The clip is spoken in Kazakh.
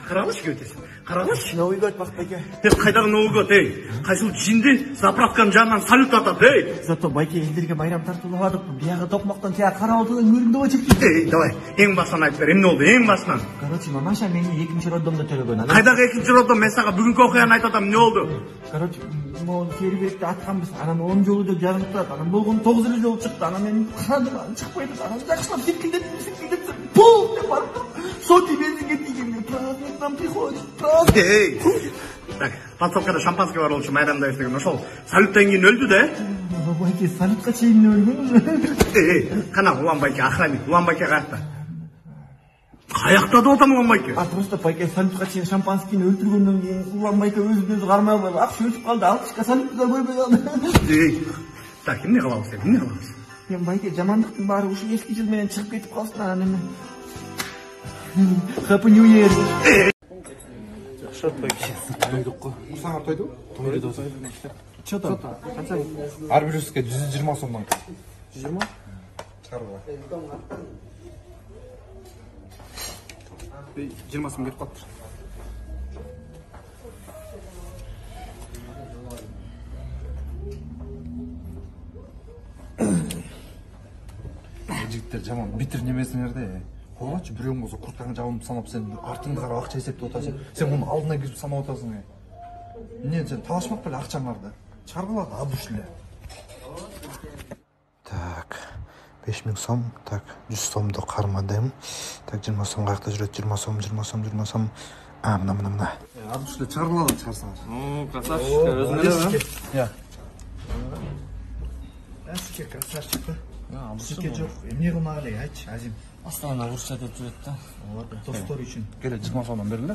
Каралыш көтесің. Каралыш. Новый год Бақбайке. Қайдағы Новый год, Қайсыл жинді заправканың жанынан салют атады, Зато Байке елдерге байрам тартуладық. Бияғы тоқмақтан тия қарауытыдан көрінді ғой чекті. Давай, ең басынан айтып бер, емне олды, ең басынан. Короче, мамаша мені екінші роддомда төлеген. Қайдағы екінші роддом, мен саға бүгінгі оқиғаны айтатам, не олды? Короче, фейерверкті атқанбыз. Анан 10 жолы деп жазып тұрады. Анан болған 9 жол шықты. Анан мен қарадым, шықпайды. Анан жақшылап секілдетіп, пол деп барып тұр. Соти бензинге тигенде, праздник нам приходит, праздник. Так, подсобкада шампанский бар олчы майрамда естеген. Ошол салюттан кейін өлді да? Байке, салютқа чейін өлген. Қана, Улан Байке, охранник, Улан Байке қаяқта? Қаяқта да отам Улан Байке? Просто Байке салютқа чейін шампанскийні өлтіргеннен кейін Улан Байке өзі қармай қойып, ақша өтіп қалды, алқышқа салютты да көрмей қалды. Так, емне қылабыз, емне қылабыз? Мен Байке, жамандықтың бары ушу ескі жыл менен шығып кетіп қалсын, анан Happy New Year. Жақшат Байке. Тойдық қой. Саңар тойды? Тойды да. Че там? Қанша? Әрбір жүзге 120 сомнан. 120? Шығарыға. 20 сом кетіп қалыптыр. Жігіттер жаман битір немесіңер де. Қойғачы біреуің болса құрттағын жауынып санап сен артыңды қара ақша есепті отасың. Сен оны алдына кезіп санап отасың. Не, сен талашмақ білі ақшаңарды. Шығарғылады абушілер. Так, 5000 сом, так, 100 сомды қармадым. Так, 20 сом қаяқта жүреді, 20 сом. Мына. Абушілер шығарғылады шығарсаңыз. Красавчик, өзіңді Я. Әске красавчик. Сізге жоқ, не қылмағылай, айтшы, Азим. Астанада ұрыс айтып жүреді да. Достар үшін. Келе 20 сомнан берілі.